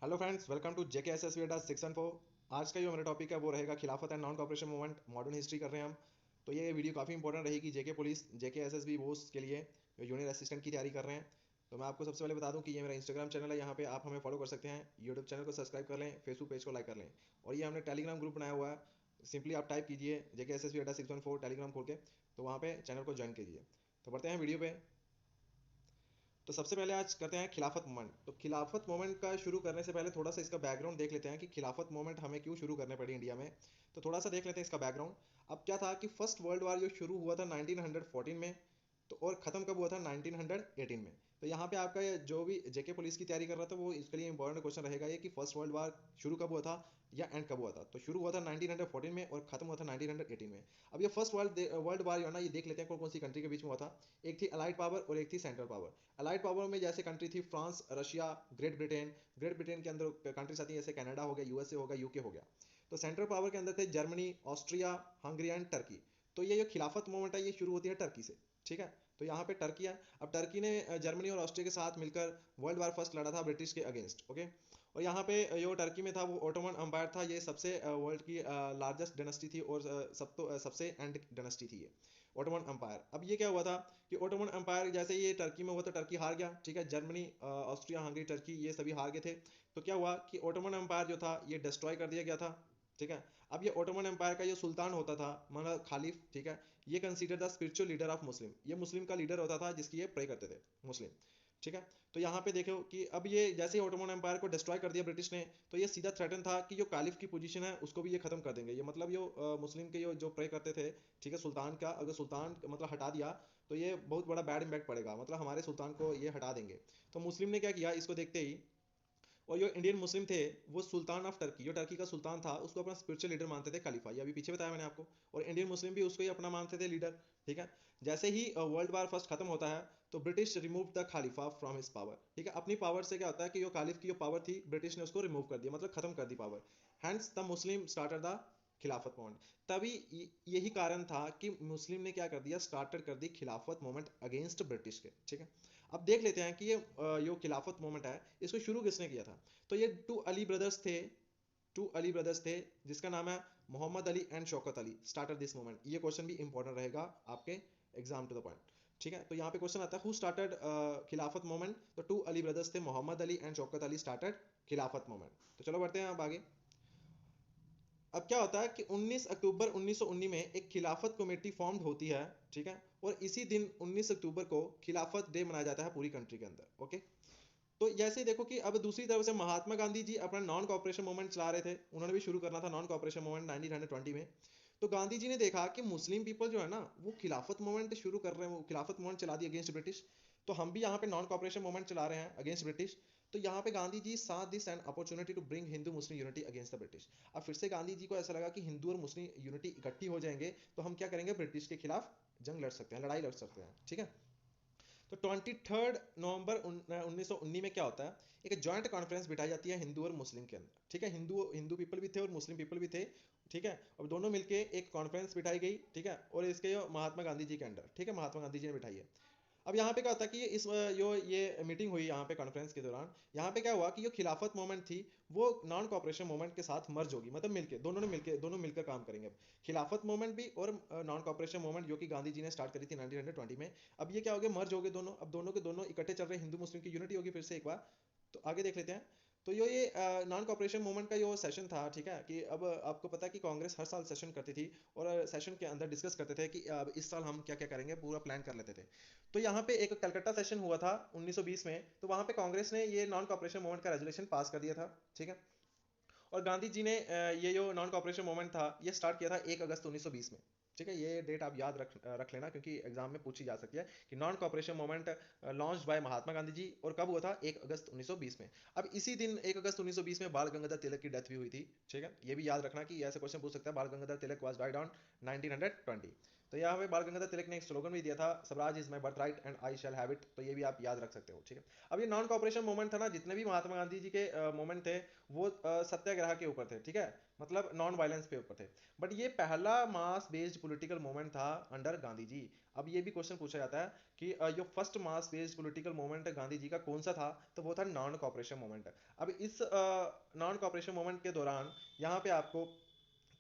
Hello friends, welcome to JK S S V Adda 614। आज का जो मेरा टॉपिक है वो रहेगा खिलाफत and non cooperation movement, modern history कर रहे हैं हम। तो ये वीडियो काफ़ी इंपॉर्टेंट रहेगी जेके पुलिस, जेके एस एस बी बोस के लिए जो जूनियर असिस्टेंट की तैयारी कर रहे हैं। तो मैं आपको सबसे पहले बता दूं कि ये मेरा इंस्टाग्राम चैनल है, यहाँ पे आप हमें फॉलो कर सकते हैं। यूट्यूब चैनल को सब्सक्राइब कर लें, फेसबुक पेज को लाइक कर लें, और ये हमने टेलीग्राम ग्रुप बनाया हुआ है। सिंपली आप टाइप कीजिए जेके S S V Adda 614 Telegram खोल के, तो वहाँ पे चैनल को ज्वाइन कीजिए। तो बढ़ते हैं वीडियो पे। तो सबसे पहले आज करते हैं खिलाफत मोमेंट। तो खिलाफत मोमेंट का शुरू करने से पहले थोड़ा सा इसका बैकग्राउंड देख लेते हैं कि खिलाफत मोमेंट हमें क्यों शुरू करने पड़ी इंडिया में। तो थोड़ा सा देख लेते हैं इसका बैकग्राउंड। अब क्या था कि फर्स्ट वर्ल्ड वार जो शुरू हुआ था 1914 में, तो और ख़त्म कब हुआ था 1918 में। तो यहाँ पे आपका जो भी जेके पुलिस की तैयारी कर रहा था वो इसके लिए इंपॉर्टेंट क्वेश्चन रहेगा ये कि फर्स्ट वर्ल्ड वार शुरू कब हुआ था या एंड कब हुआ था। तो शुरू हुआ था 1914 में और खत्म हुआ था 1918 में। अब ये फर्स्ट वर्ल्ड वार जो है ना, ये देख लेते हैं कौन कौन सी कंट्री के बीच में हुआ था। एक थी अलाइड पावर और एक थी सेंट्रल पावर। अलाइड पावर में जैसे कंट्री थी France, Russia, great Britain. Great Britain के अंदर कंट्रीज आती है जैसे कनाडा हो गया, यूएसए हो गया, यूके हो गया। तो सेंट्रल पावर के अंदर थे Germany, Austria, Hungary and Turkey. तो ये जो खिलाफत मूवमेंट है ये शुरू होती है टर्की से। ठीक है। तो यहाँ पे टर्की है। अब टर्की ने जर्मनी और ऑस्ट्रिया के साथ मिलकर वर्ल्ड वार फर्स्ट लड़ा था ब्रिटिश के अगेंस्ट। ओके। और यहाँ पे जो टर्की में था वो ओटोमन अम्पायर था। ये सबसे वर्ल्ड की लार्जेस्ट डायनेस्टी थी और सबसे एंड डायनेस्टी थी ये ओटोमन अम्पायर। अब ये क्या हुआ था कि ओटोमन अम्पायर जैसे ये टर्की में हुआ तो टर्की हार गया। ठीक है। जर्मनी, ऑस्ट्रिया, हंगरी, टर्की ये सभी हार गए थे। तो क्या हुआ कि ओटोमन अम्पायर जो था ये डिस्ट्रॉय कर दिया गया था। ठीक है। अब ये ओटोमन एम्पायर का जो सुल्तान होता था, मतलब खालिफ, ठीक है, ये consider the spiritual leader of Muslim. ये मुस्लिम का लीडर होता था जिसकी ये प्रे करते थे मुस्लिम। ठीक है। तो यहाँ पे देखो कि अब ये जैसे ही ओटोमन एम्पायर को डिस्ट्रॉय कर दिया ब्रिटिश ने, तो ये सीधा थ्रेटन था कि जो कालिफ की पोजीशन है उसको भी ये खत्म कर देंगे। ये मतलब जो मुस्लिम के जो प्रे करते थे, ठीक है, सुल्तान का अगर सुल्तान मतलब हटा दिया तो ये बहुत बड़ा बैड इम्पैक्ट पड़ेगा, मतलब हमारे सुल्तान को ये हटा देंगे। तो मुस्लिम ने क्या किया इसको देखते ही, और जो इंडियन मुस्लिम थे वो सुल्तान ऑफ टर्की, जो टर्की का सुल्तान था, उसको अपना स्पिरिचुअल लीडर मानते थे, खलीफा। ये अभी पीछे बताया मैंने आपको। और इंडियन मुस्लिम भी उसको ही अपना मानते थे लीडर। ठीक है। जैसे ही वर्ल्ड वार फर्स्ट खत्म होता है तो British remove the Khalifa from his power. ठीक है। अपनी पावर से क्या होता है कि जो कालिफ की जो पावर थी ब्रिटिश ने उसको रिमूव कर दिया, मतलब खत्म कर दी power. Hence the Muslim started the Khilafat movement. तभी यही कारण था कि मुस्लिम ने क्या कर दिया, स्टार्टेड कर दी खिलाफत मूवमेंट अगेंस्ट ब्रिटिश के। ठीक है। अब देख लेते हैं कि ये जो खिलाफत मूवमेंट है इसको शुरू किसने किया था। तो ये टू अली ब्रदर्स थे। टू अली ब्रदर्स थे जिसका नाम है Mohammad Ali and Shaukat Ali, started this movement. ये क्वेश्चन भी इंपॉर्टेंट रहेगा आपके एग्जाम टू द पॉइंट। ठीक है। तो यहाँ पे क्वेश्चन आता है हु स्टार्टेड खिलाफत मूवमेंट। तो टू अली ब्रदर्स थे, मोहम्मद अली एंड शौकत अली स्टार्टेड खिलाफत मूवमेंट। तो चलो बढ़ते हैं अब आगे। अब क्या होता है कि 19 अक्टूबर 1919 में एक खिलाफत कमेटी फॉर्म होती है। ठीक है। और इसी दिन 19 अक्टूबर को खिलाफत डे मनाया जाता है पूरी कंट्री के अंदर। ओके। तो जैसे देखो कि अब दूसरी तरफ से महात्मा गांधी जी अपना नॉन कॉपरेशन मूवमेंट चला रहे थे। उन्होंने भी शुरू करना था नॉन कॉपरेशन मूवमेंट 1920 में। तो गांधी जी ने देखा कि मुस्लिम पीपल जो है ना वो खिलाफत मूवमेंट शुरू कर रहे हैं, वो खिलाफत मूवमेंट चला दी अगेंस्ट ब्रिटिश। तो हम भी यहाँ पे नॉन कॉपरेशन मूवमेंट चला रहे हैं अगेंस्ट ब्रिटिश। तो यहाँ पे Gandhi ji saw this an opportunity to bring Hindu Muslim unity against the British. अब फिर से गांधी जी को ऐसा लगा कि हिंदू और मुस्लिम यूनिटी इकट्ठी हो जाएंगे तो हम क्या करेंगे, ब्रिटिश के खिलाफ जंग लड़ सकते हैं, लड़ाई लड़ सकते हैं। ठीक है। तो 23 नवंबर 1919 में क्या होता है, एक जॉइंट कॉन्फ्रेंस बिठाई जाती है हिंदू और मुस्लिम के अंदर। ठीक है। हिंदू हिंदू पीपल भी थे और मुस्लिम पीपल भी थे। ठीक है। और दोनों मिलके एक कॉन्फ्रेंस बिठाई गई। ठीक है। और इसके महात्मा गांधी जी के अंडर, ठीक है, महात्मा गांधी जी ने बिठाई है। अब यहाँ पे क्या होता है कि जो ये मीटिंग हुई यहाँ पे कॉन्फ्रेंस के दौरान, यहाँ पे क्या हुआ कि जो खिलाफत मूवमेंट थी वो नॉन कॉपरेशन मूवमेंट के साथ मर्ज होगी, मतलब मिलके दोनों मिलकर काम करेंगे। अब खिलाफत मूवमेंट भी और नॉन कॉपरेशन मूवमेंट जो कि गांधी जी ने स्टार्ट करी थी 1920 में, अब ये क्या हो गया, मर्ज हो गए दोनों। अब दोनों के दोनों इकट्ठे चल रहे हैं, हिंदू मुस्लिम की यूनिटी होगी फिर से एक बार। तो आगे देख लेते हैं। तो ये नॉन कॉपरेशन मूवमेंट का जो सेशन था, ठीक है, कि अब आपको पता है कि कांग्रेस हर साल सेशन करती थी और सेशन के अंदर डिस्कस करते थे कि अब इस साल हम क्या क्या करेंगे, पूरा प्लान कर लेते थे। तो यहाँ पे एक कलकत्ता सेशन हुआ था 1920 में, तो वहाँ पे कांग्रेस ने ये नॉन कॉपरेशन मूवमेंट का रेजोल्यूशन पास कर दिया था। ठीक है। और गांधी जी ने ये जो नॉन कॉपरेशन मूवमेंट था ये स्टार्ट किया था 1 अगस्त 1920 में। ठीक है। ये डेट आप याद रख लेना क्योंकि एग्जाम में पूछी जा सकती है कि non cooperation movement launch by Mahatma Gandhi ji, और कब हुआ था, 1 अगस्त 1920 में। अब इसी दिन 1 अगस्त 1920 में बाल गंगाधर तिलक की डेथ भी हुई थी। ठीक है। ये भी याद रखना कि ऐसे क्वेश्चन पूछ सकता है, बाल Gangadhar Tilak was died on 1920। तो यहाँ पे बाल गंगाधर तिलक ने एक स्लोगन भी दिया था, Swaraj is my birth right and I shall have it, तो ये भी आप याद रख सकते हो, ठीक है। अब ये नॉन कॉपरेशन मूवमेंट था ना, जितने भी महात्मा गांधी जी के मूवमेंट थे वो सत्याग्रह के ऊपर थे, ठीक है, मतलब नॉन वायलेंस पे ऊपर थे। बट ये पहला मास बेस्ड पॉलिटिकल मूवमेंट था अंडर गांधी जी। अब ये भी क्वेश्चन पूछा जाता है कि जो first mass based political movement Gandhi ji का कौन सा था, तो वो था नॉन कॉपरेशन मूवमेंट। अब इस नॉन कॉपरेशन मूवमेंट के दौरान यहाँ पे आपको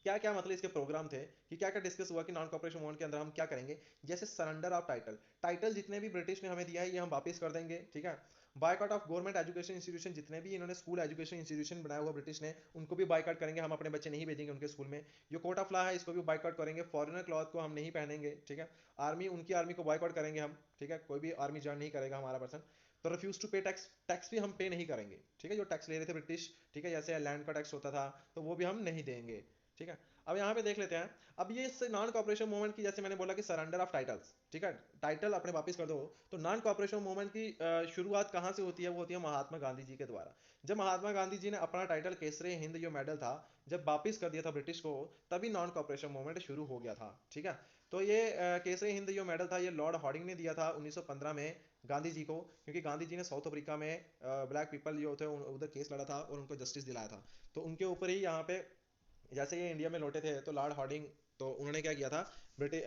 क्या क्या मतलब इसके प्रोग्राम थे कि क्या क्या डिस्कस हुआ कि नॉन कॉपरेशन मूवमेंट के अंदर हम क्या करेंगे। जैसे सरेंडर ऑफ टाइटल, टाइटल जितने भी ब्रिटिश ने हमें दिया है ये हम वापस कर देंगे, ठीक है। Boycott of government education institution, जितने भी इन्होंने स्कूल एजुकेशन इंस्टीट्यूशन बनाया हुआ ब्रिटिश ने, उनको भी बायकॉट करेंगे, हम अपने बच्चे नहीं भेजेंगे उनके स्कूल में। जो कोर्ट ऑफ लॉ है इसको भी बायकॉट करेंगे, फॉरेनर क्लॉथ को हम नहीं पहनेंगे, ठीक है। आर्मी, उनकी आर्मी को बायकॉट करेंगे हम, ठीक है, कोई भी आर्मी ज्वाइन नहीं करेगा हमारा पर्सन। तो रिफ्यूज टू पे टैक्स, टैक्स भी हम पे नहीं करेंगे, ठीक है, जो टैक्स ले रहे थे ब्रिटिश, ठीक है, जैसे लैंड का टैक्स होता था तो वो भी हम नहीं देंगे, ठीक है। अब यहाँ पे देख लेते हैं, अब ये नॉन कॉपरेशन मूवमेंट की, जैसे मैंने बोला कि सरेंडर ऑफ टाइटल्स, ठीक है, टाइटल अपने वापस कर दो। तो नॉन कॉपरेशन मूवमेंट की शुरुआत कहाँ से होती है, वो होती है महात्मा गांधी जी के द्वारा। जब महात्मा गांधी जी ने अपना टाइटल केसरी हिंद जो मेडल था जब वापिस कर दिया था ब्रिटिश को, तभी नॉन कॉपरेशन मूवमेंट शुरू हो गया था, ठीक है। तो ये केसरी हिंद जो मेडल था ये लॉर्ड हॉर्डिंग ने दिया था 1915 में गांधी जी को, क्योंकि गांधी जी ने साउथ अफ्रीका में ब्लैक पीपल जो थे उधर केस लड़ा था और उनको जस्टिस दिलाया था। तो उनके ऊपर ही यहाँ पे जैसे ये इंडिया में लौटे थे तो लॉर्ड हार्डिंग, तो उन्होंने क्या किया था, ब्रिटिश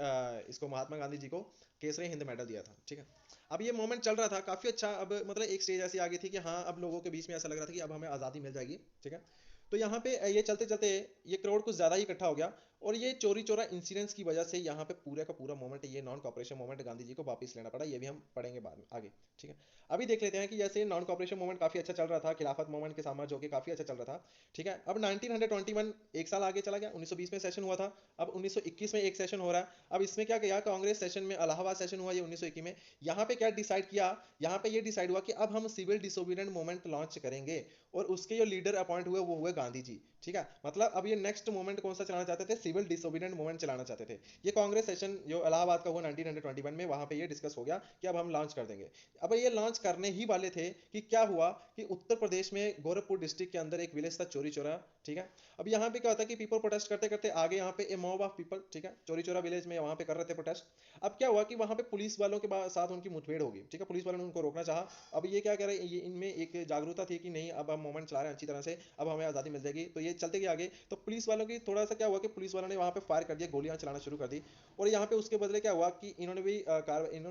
इसको महात्मा गांधी जी को केसरी हिंद मेडल दिया था, ठीक है। अब ये मोमेंट चल रहा था काफी अच्छा, अब मतलब एक स्टेज ऐसी आ गई थी कि हाँ अब लोगों के बीच में ऐसा लग रहा था कि अब हमें आज़ादी मिल जाएगी, ठीक है। तो यहाँ पे ये चलते चलते ये क्राउड कुछ ज़्यादा ही इकट्ठा हो गया, और ये चोरी चोरा इंसिडेंट्स की वजह से यहाँ पे पूरा का पूरा मोमेंट, ये non cooperation moment Gandhi ji को वापस लेना पड़ा, ये भी हम पढ़ेंगे बाद में आगे, ठीक है। अभी देख लेते हैं कि जैसे नॉन कॉपरेशन मूवमेंट काफी अच्छा चल रहा था, खिलाफत मूवमेंट के साम्राज्य होकर काफी अच्छा चल रहा था, ठीक है। अब 1921 एक साल आगे चला गया, 1920 में सेशन हुआ था, अब 1921 में एक सेशन हो रहा है। अब इसमें क्या किया कांग्रेस सेशन में, इलाहाबाद सेशन हुआ ये 1921 में। यहाँ पे क्या डिसाइड किया, यहाँ पे ये डिसाइड हुआ कि अब हम सिविल डिसोबीडिएंट मूवमेंट लॉन्च करेंगे, और उसके जो लीडर अपॉइंट हुए वो हुए गांधी जी, ठीक है। मतलब अब ये नेक्स्ट मूवमेंट कौन सा चलाना चाहते थे, सिविल डिसोबीडिएंट मूवमेंट चलाना चाहते थे। ये कांग्रेस सेशन जो इलाहाबाद का हुआ 1921 में, वहां पे ये डिस्कस हो गया कि अब हम लॉन्च कर देंगे। अब ये लॉन्च करने ही वाले थे कि क्या हुआ कि उत्तर प्रदेश में गोरखपुर डिस्ट्रिक्ट के अंदर एक विलेज था चोरी चोरा, ठीक है। अब यहाँ पे क्या होता है कि पीपल प्रोटेस्ट करते करते आगे यहाँ पे ए मॉब ऑफ पीपल, ठीक है, चोरी चोरा विलेज में वहां पे कर रहे थे प्रोटेस्ट। अब क्या हुआ कि वहां पे पुलिस वालों के साथ उनकी मुठभेड़ होगी, ठीक है, पुलिस वालों ने उनको रोकना चाहा। अब ये क्या कह रहे हैं, ये इनमें एक जागरूकता थी कि नहीं अब हम मूवमेंट चला रहे हैं अच्छी तरह से, अब हमें आज़ादी मिल जाएगी, तो ये चलते गए आगे। तो पुलिस वालों की थोड़ा सा क्या हुआ कि पुलिस वालों ने वहां पे फायर कर दिया, गोलियां चलाना शुरू कर दी। और यहाँ पे उसके बदले क्या हुआ कि इन्होंने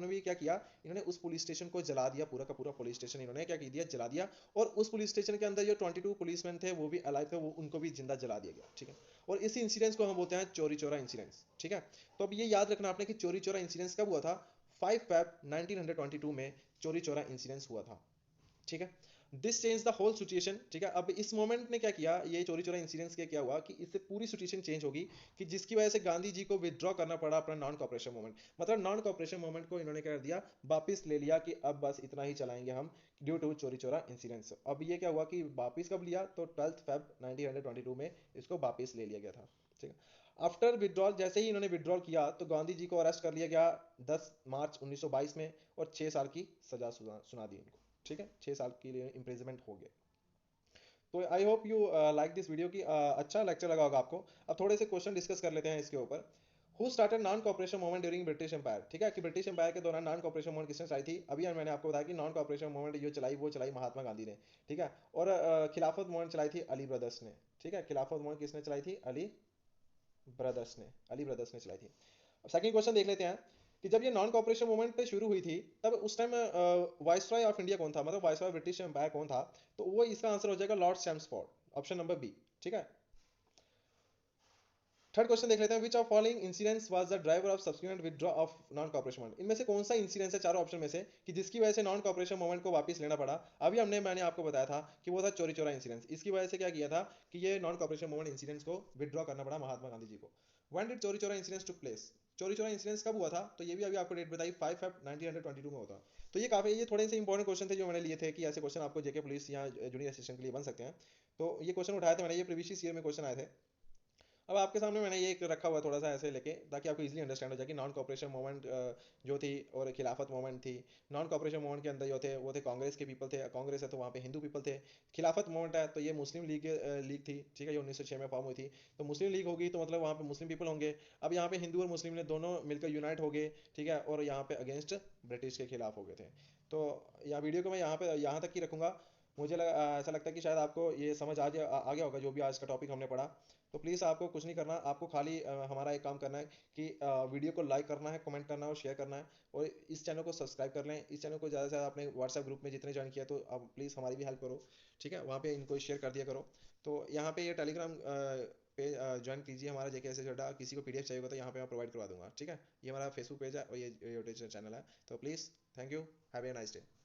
भी क्या किया, इन्होंने उस पुलिस स्टेशन को जला दिया, पूरा का पूरा पुलिस स्टेशन इन्होंने क्या किया, जला दिया। और उस पुलिस स्टेशन के अंदर जो 22 पुलिसमैन थे वो भी अलाइव थे, वो उनको भी जिंदा जला दिया गया, ठीक है। और इस इंसिडेंस को हम बोलते हैं चोरी चोरा इंसिडेंस, ठीक है। तो अब ये याद रखना आपने कि चोरी चोरा इंसिडेंस कब हुआ था, 5 फेब 1922 में चोरी चोरा इंसिडेंस हुआ था, ठीक है। This change the whole situation, ठीक है। अब इस मोमेंट ने क्या किया, ये चोरी चोरा इंसिडेंस के क्या हुआ कि इससे पूरी सिचुएशन चेंज होगी, कि जिसकी वजह से गांधी जी को विदड्रॉ करना पड़ा अपना नॉन कॉपरेशन मूवमेंट। मतलब नॉन कॉपरेशन मूवमेंट को इन्होंने कर दिया वापिस ले लिया कि अब बस इतना ही चलाएंगे हम, ड्यू टू चोरी चोरा इंसिडेंस। अब ये क्या हुआ कि वापिस कब लिया, तो 12 फेब 1922 में इसको वापिस ले लिया गया था, ठीक है। आफ्टर विड्रॉल, जैसे ही इन्होंने विड्रॉल किया तो गांधी जी को अरेस्ट कर लिया गया 10 मार्च 1922 में, और 6 साल की सजा सुना दी इनको, ठीक है, 6 साल के लिए इम्प्रिजमेंट हो गए। तो I hope you like this video की, अच्छा लेक्चर लगा होगा आपको। अब थोड़े से क्वेश्चन डिस्कस कर लेते हैं इसके ऊपर। Who started non cooperation movement during British empire, ठीक है, कि ब्रिटिश एम्पायर के दौरान नॉन कॉपरेशन मूवमेंट किसने चलाई थी। अभी मैंने आपको बताया कि नॉन कॉपरेशन मूवमेंट जो चलाई वो चलाई महात्मा गांधी ने, ठीक है। और खिलाफत मूवमेंट चलाई थी अली ब्रदर्स ने, ठीक है, खिलाफत मूवमेंट किसने चलाई थी, अली ब्रदर्स ने चलाई थी। अब सेकंड क्वेश्चन देख लेते हैं कि जब ये नॉन कॉपरेशन मूवमेंट पे शुरू हुई थी तब उस टाइम वाइसरॉय ऑफ इंडिया कौन था, मतलब वाइसरॉय ब्रिटिश एम्पायर कौन था। तो वो इसका आंसर हो जाएगा lord Chelmsford, option number B, ठीक है। थर्ड क्वेश्चन देख लेते हैं, which of following incidents was the driver of subsequent withdraw of non cooperation movement. इनमें से कौन सा इंसिडेंस है चारों ऑप्शन में से कि जिसकी वजह से नॉन कॉपरेशन मूवमेंट को वापस लेना पड़ा। अभी मैंने आपको बताया था कि वो था चोरी चोरा इंसिडेंस, इसकी वजह से क्या किया था कि ये नॉन कॉपरेशन मूवमेंट इंसिडेंस को विथड्रॉ करना पड़ा महात्मा गांधी जी को। व्हेन डिड चोरी चोरा इंसिडेंस टुक प्लेस, चोरी चोरा इंसिडेंस कब हुआ था, तो ये भी अभी आपको डेट बताई 5 फेब 1922 में होता। तो ये काफी, ये थोड़े से इंपॉर्टेंट क्वेश्चन थे जो मैंने लिए थे कि ऐसे क्वेश्चन आपको जेके पुलिस या जूनियर असिस्टेंट के लिए बन सकते हैं। तो ये क्वेश्चन उठाए थे मैंने, ये प्रीवियस ईयर में क्वेश्चन आए थे। अब आपके सामने मैंने ये एक रखा हुआ थोड़ा सा ऐसे लेके, ताकि आपको इजीली अंडरस्टैंड हो जाए कि नॉन कॉपरेशन मूवमेंट जो थी और खिलाफत मूवमेंट थी। नॉन कॉपरेशन मूवमेंट के अंदर जो थे वो थे कांग्रेस के पीपल थे, कांग्रेस है तो वहाँ पे हिंदू पीपल थे। खिलाफत मूवमेंट है तो ये मुस्लिम लीग लीग थी, ठीक है, ये 1906 में फॉर्म हुई थी। तो मुस्लिम लीग होगी तो मतलब वहाँ पे मुस्लिम पीपल होंगे। अब यहाँ पे हिंदू और मुस्लिम ने दोनों मिलकर यूनाइट हो गए, ठीक है, और यहाँ पे अगेंस्ट ब्रिटिश के खिलाफ हो गए थे। तो यह वीडियो को मैं यहाँ तक ही रखूँगा। मुझे ऐसा लगता है कि शायद आपको ये समझ आ गया होगा जो भी आज का टॉपिक हमने पढ़ा। तो प्लीज़ आपको कुछ नहीं करना, आपको खाली हमारा एक काम करना है कि वीडियो को लाइक करना है, कमेंट करना है और शेयर करना है। और इस चैनल को सब्सक्राइब कर लें। इस चैनल को ज़्यादा से ज़्यादा अपने व्हाट्सएप ग्रुप में जितने ज्वाइन किया, तो आप प्लीज़ हमारी भी हेल्प करो, ठीक है, वहाँ पे इनको शेयर कर दिया करो। तो यहाँ पे ये टेलीग्राम पेज ज्वाइन कीजिए हमारा जेके एस एस अड्डा। किसी को पीडीएफ चाहिए होगा तो यहाँ पे मैं प्रोवाइड करवा दूंगा, ठीक है। ये हमारा फेसबुक पेज है और ये यूट्यूब चैनल है। तो please, thank you, have a nice day.